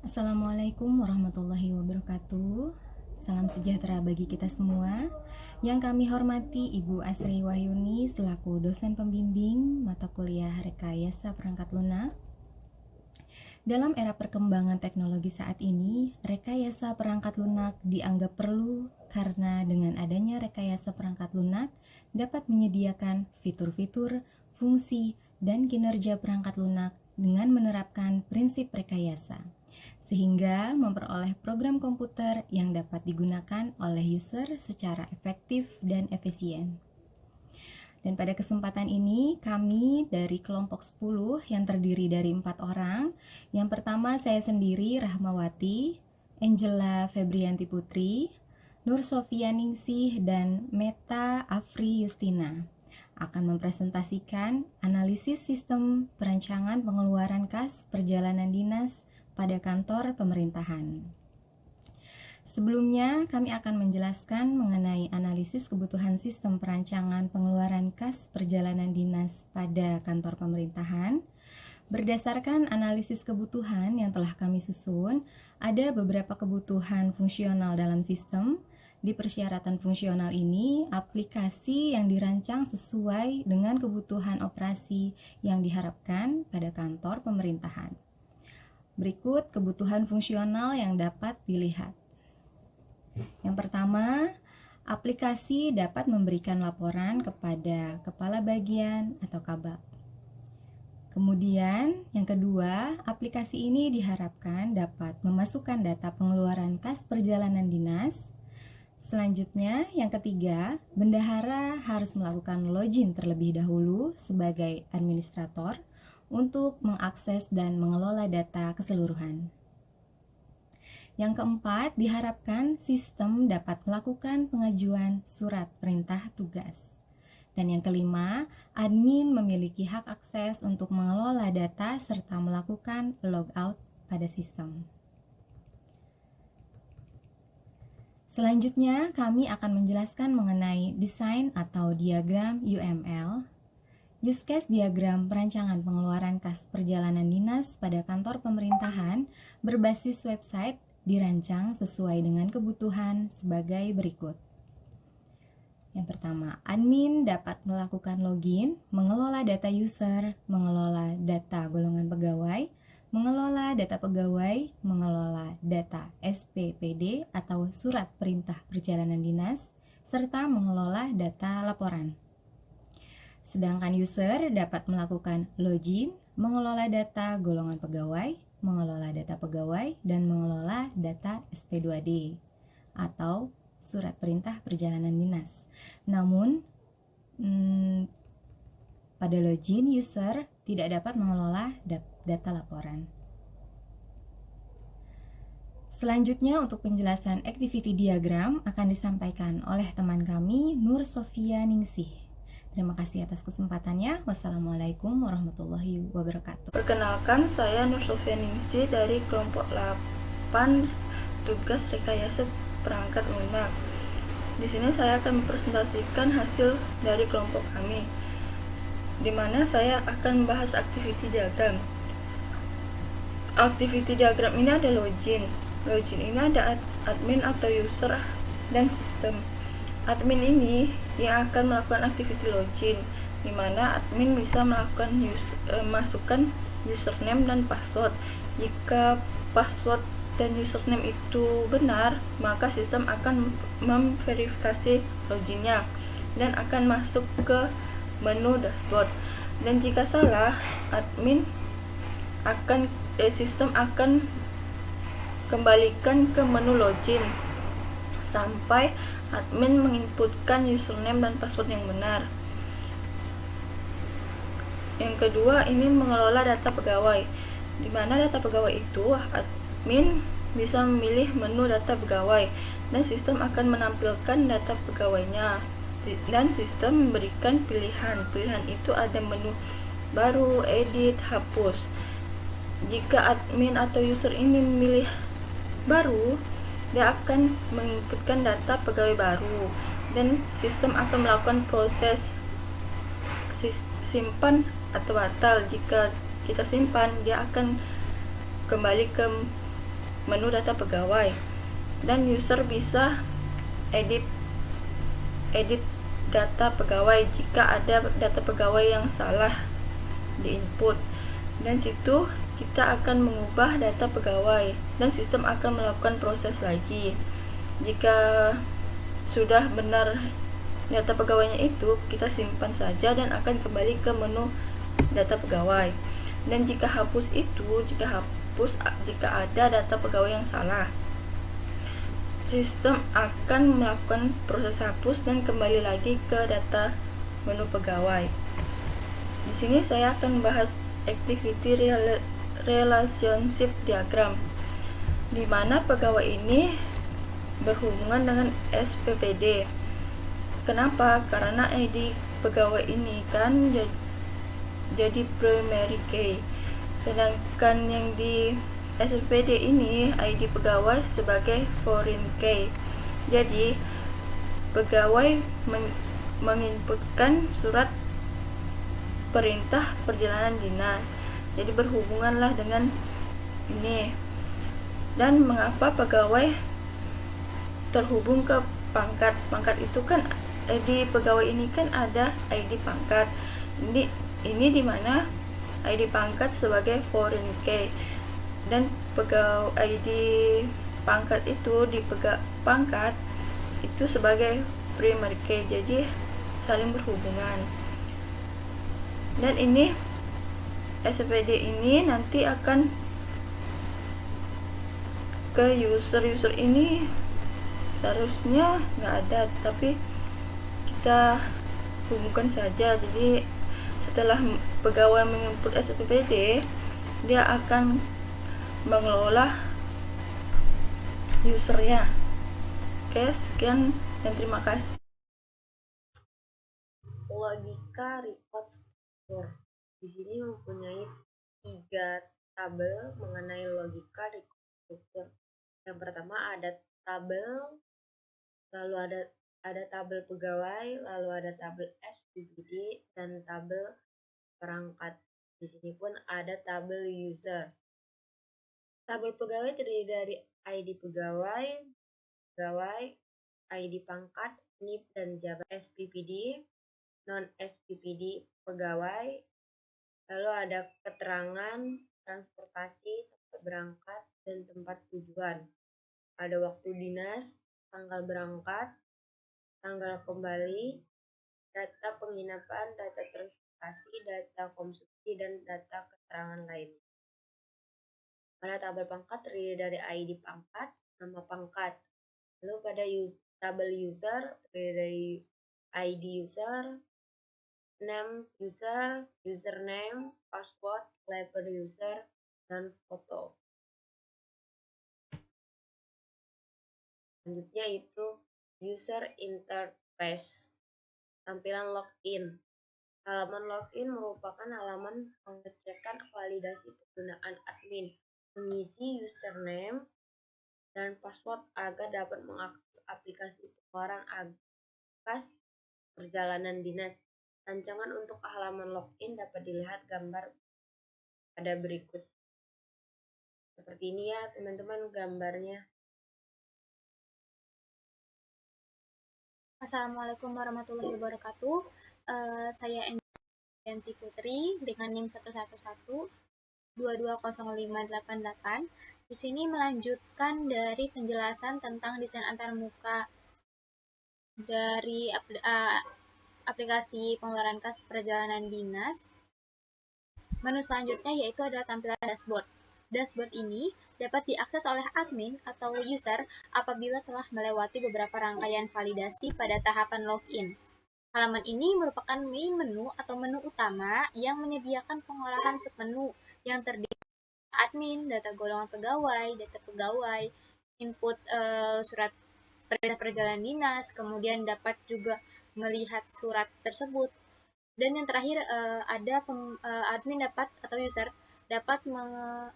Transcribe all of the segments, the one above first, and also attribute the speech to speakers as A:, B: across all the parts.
A: Assalamualaikum warahmatullahi wabarakatuh. Salam sejahtera bagi kita semua. Yang kami hormati Ibu Asri Wahyuni selaku dosen pembimbing mata kuliah Rekayasa Perangkat Lunak. Dalam era perkembangan teknologi saat ini, rekayasa perangkat lunak dianggap perlu karena dengan adanya rekayasa perangkat lunak dapat menyediakan fitur-fitur, fungsi, dan kinerja perangkat lunak dengan menerapkan prinsip rekayasa, sehingga memperoleh program komputer yang dapat digunakan oleh user secara efektif dan efisien. Dan pada kesempatan ini kami dari kelompok 10 yang terdiri dari 4 orang. Yang pertama saya sendiri Rahmawati, Angela Febrianti Putri, Nur Sofia Ningsih, dan Meta Afri Justina akan mempresentasikan analisis sistem perancangan pengeluaran kas perjalanan dinas pada kantor pemerintahan. Sebelumnya, kami akan menjelaskan mengenai analisis kebutuhan sistem perancangan pengeluaran kas perjalanan dinas pada kantor pemerintahan. Berdasarkan analisis kebutuhan yang telah kami susun, ada beberapa kebutuhan fungsional dalam sistem. Di persyaratan fungsional ini, aplikasi yang dirancang sesuai dengan kebutuhan operasi yang diharapkan pada kantor pemerintahan. Berikut kebutuhan fungsional yang dapat dilihat. Yang pertama, aplikasi dapat memberikan laporan kepada kepala bagian atau kabak. Kemudian, yang kedua, aplikasi ini diharapkan dapat memasukkan data pengeluaran kas perjalanan dinas. Selanjutnya, yang ketiga, bendahara harus melakukan login terlebih dahulu sebagai administrator untuk mengakses dan mengelola data keseluruhan. Yang keempat, diharapkan sistem dapat melakukan pengajuan surat perintah tugas. Dan yang kelima, admin memiliki hak akses untuk mengelola data serta melakukan logout pada sistem. Selanjutnya, kami akan menjelaskan mengenai desain atau diagram UML. Use case diagram perancangan pengeluaran kas perjalanan dinas pada kantor pemerintahan berbasis website dirancang sesuai dengan kebutuhan sebagai berikut. Yang pertama, admin dapat melakukan login, mengelola data user, mengelola data golongan pegawai, mengelola data pegawai, mengelola data SPPD atau surat perintah perjalanan dinas, serta mengelola data laporan. Sedangkan user dapat melakukan login, mengelola data golongan pegawai, mengelola data pegawai, dan mengelola data SP2D atau surat perintah perjalanan dinas. Namun, pada login user tidak dapat mengelola data laporan. Selanjutnya, untuk penjelasan activity diagram akan disampaikan oleh teman kami Nur Sofia Ningsih. Terima kasih atas kesempatannya. Wassalamualaikum warahmatullahi wabarakatuh.
B: Perkenalkan, saya Nur Sofia Ningsih dari kelompok 8 tugas rekayasa perangkat lunak. Di sini saya akan mempresentasikan hasil dari kelompok kami, di mana saya akan membahas activity diagram. Activity diagram ini ada login. Login ini ada admin atau user dan sistem. Admin ini yang akan melakukan aktiviti login, di mana admin bisa melakukan masukkan username dan password. Jika password dan username itu benar, maka sistem akan memverifikasi loginnya dan akan masuk ke menu dashboard. Dan jika salah, sistem akan kembalikan ke menu login sampai admin menginputkan username dan password yang benar. Yang kedua, ini mengelola data pegawai, di mana data pegawai itu admin bisa memilih menu data pegawai dan sistem akan menampilkan data pegawainya, dan sistem memberikan pilihan. Pilihan itu ada menu baru, edit, hapus. Jika admin atau user ini memilih baru, dia akan menginputkan data pegawai baru dan sistem akan melakukan proses simpan atau batal. Jika kita simpan, dia akan kembali ke menu data pegawai, dan user bisa edit data pegawai jika ada data pegawai yang salah di input. Dan situ kita akan mengubah data pegawai dan sistem akan melakukan proses lagi. Jika sudah benar data pegawainya itu, kita simpan saja dan akan kembali ke menu data pegawai. Dan jika ada data pegawai yang salah, sistem akan melakukan proses hapus dan kembali lagi ke data menu pegawai. Di sini saya akan bahas activity relationship diagram, di mana pegawai ini berhubungan dengan SPPD. Kenapa? Karena ID pegawai ini kan jadi primary key, sedangkan yang di SPPD ini ID pegawai sebagai foreign key. Jadi pegawai menginputkan surat perintah perjalanan dinas, jadi berhubunganlah dengan ini. Dan mengapa pegawai terhubung ke pangkat? Pangkat itu kan di pegawai ini kan ada ID pangkat. Ini dimana ID pangkat sebagai foreign key, dan pegawai ID pangkat itu di pangkat itu sebagai primary key, jadi saling berhubungan. Dan ini SPD ini nanti akan ke user ini seharusnya nggak ada, tapi kita hubungkan saja. Jadi setelah pegawai menginput SPPD, dia akan mengelola usernya. Oke, sekian dan terima kasih.
C: Logika report struktur. Di sini mempunyai 3 tabel mengenai logika report struktur. Yang pertama ada tabel, lalu ada tabel pegawai, lalu ada tabel SPPD, dan tabel perangkat. Di sini pun ada tabel user. Tabel pegawai terdiri dari ID pegawai, ID pangkat, NIP dan jabatan. SPPD, non-SPPD pegawai, lalu ada keterangan, transportasi, tempat berangkat, dan tempat tujuan. Ada waktu dinas, tanggal berangkat, tanggal kembali, data penginapan, data transportasi, data konsumsi, dan data keterangan lainnya. Pada tabel pangkat terdiri dari ID pangkat, nama pangkat. Lalu pada tabel user terdiri dari ID user, name user, username, password, label user, dan foto. Selanjutnya itu user interface. Tampilan login. Halaman login merupakan halaman pengecekan validasi penggunaan admin, mengisi username dan password agar dapat mengakses aplikasi pengeluaran kas perjalanan dinas. Rancangan untuk halaman login dapat dilihat gambar pada berikut. Seperti ini ya teman-teman gambarnya.
D: Assalamualaikum warahmatullahi wabarakatuh. Saya Enti Putri dengan NIM 111-2205888. Di sini melanjutkan dari penjelasan tentang desain antarmuka dari aplikasi pengeluaran kas perjalanan dinas. Menu selanjutnya yaitu adalah tampilan dashboard. Dashboard ini dapat diakses oleh admin atau user apabila telah melewati beberapa rangkaian validasi pada tahapan login. Halaman ini merupakan main menu atau menu utama yang menyediakan pengolahan submenu yang terdiri dari admin, data golongan pegawai, data pegawai, input surat perintah perjalanan dinas, kemudian dapat juga melihat surat tersebut. Dan yang terakhir ada admin dapat atau user dapat membuat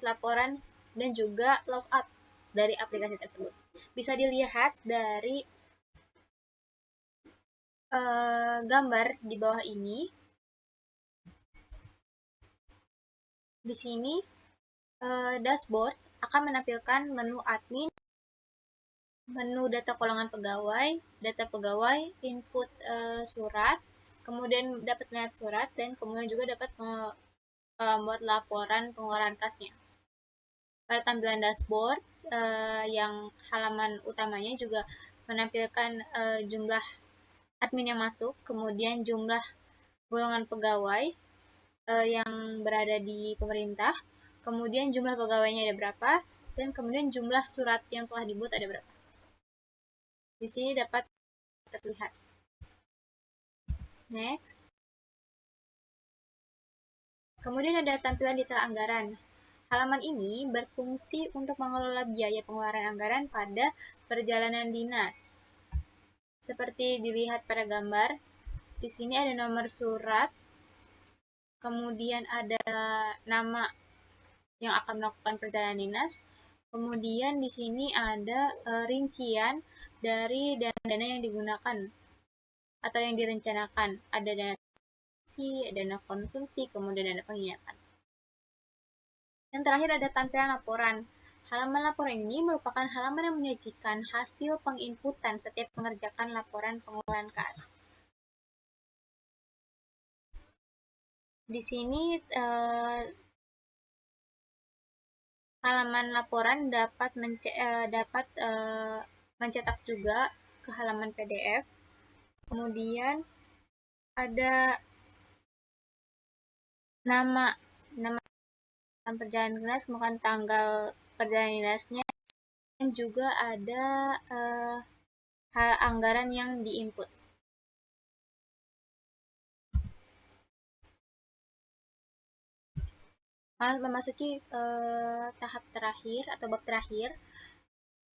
D: laporan dan juga logout dari aplikasi tersebut. Bisa dilihat dari gambar di bawah ini. Di sini Dashboard akan menampilkan menu admin, menu data kolongan pegawai, input surat, kemudian dapat melihat surat, dan kemudian juga dapat membuat laporan pengeluaran kasnya. Pada tampilan dashboard, yang halaman utamanya juga menampilkan jumlah admin yang masuk, kemudian jumlah golongan pegawai yang berada di pemerintah, kemudian jumlah pegawainya ada berapa, dan kemudian jumlah surat yang telah dibuat ada berapa. Di sini dapat terlihat. Next. Kemudian ada tampilan detail anggaran. Halaman ini berfungsi untuk mengelola biaya pengeluaran anggaran pada perjalanan dinas. Seperti dilihat pada gambar, di sini ada nomor surat, kemudian ada nama yang akan melakukan perjalanan dinas, kemudian di sini ada rincian dari dana-dana yang digunakan atau yang direncanakan. Ada dana konsumsi, kemudian dana penginapan. Yang terakhir ada tampilan laporan. Halaman laporan ini merupakan halaman yang menyajikan hasil penginputan setiap mengerjakan laporan pengeluaran kas. Di sini halaman laporan dapat mencetak juga ke halaman PDF. Kemudian ada nama perjalanan dinas, kemudian tanggal perjalanan dinasnya, dan juga ada hal anggaran yang diinput. Memasuki tahap terakhir atau bab terakhir.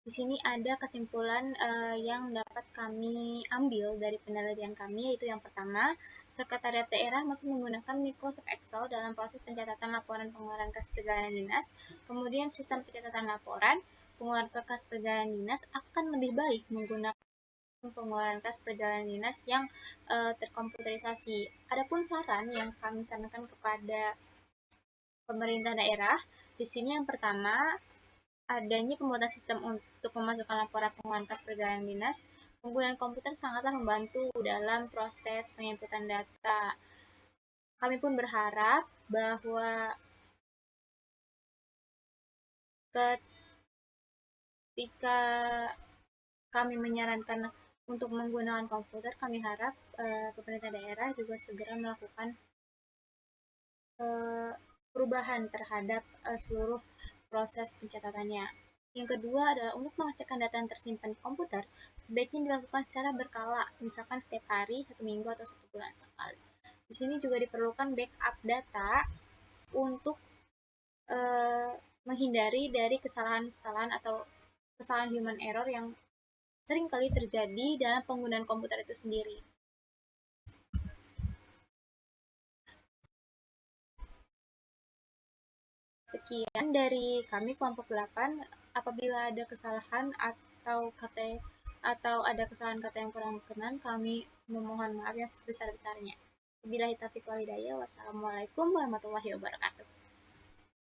D: Di sini ada kesimpulan yang dapat kami ambil dari penelitian kami, yaitu yang pertama, Sekretariat Daerah masih menggunakan Microsoft Excel dalam proses pencatatan laporan pengeluaran kas perjalanan dinas. Kemudian sistem pencatatan laporan pengeluaran kas perjalanan dinas akan lebih baik menggunakan pengeluaran kas perjalanan dinas yang terkomputerisasi. Adapun saran yang kami sarankan kepada pemerintah daerah, di sini yang pertama, adanya pembuatan sistem untuk memasukkan laporan pengeluaran kas perjalanan dinas. Penggunaan komputer sangatlah membantu dalam proses penginputan data. Kami pun berharap bahwa ketika kami menyarankan untuk menggunakan komputer, kami harap pemerintah daerah juga segera melakukan perubahan terhadap seluruh proses pencatatannya. Yang kedua adalah untuk mengecekkan data yang tersimpan di komputer, sebaiknya dilakukan secara berkala, misalkan setiap hari, 1 minggu, atau 1 bulan sekali. Di sini juga diperlukan backup data untuk menghindari dari kesalahan-kesalahan atau kesalahan human error yang seringkali terjadi dalam penggunaan komputer itu sendiri. Sekian dari kami kelompok 8. Apabila ada kesalahan atau ada kesalahan kata yang kurang berkenan, kami memohon maaf yang sebesar-besarnya. Wabillahi taufiq wal hidayah. Wassalamualaikum warahmatullahi wabarakatuh.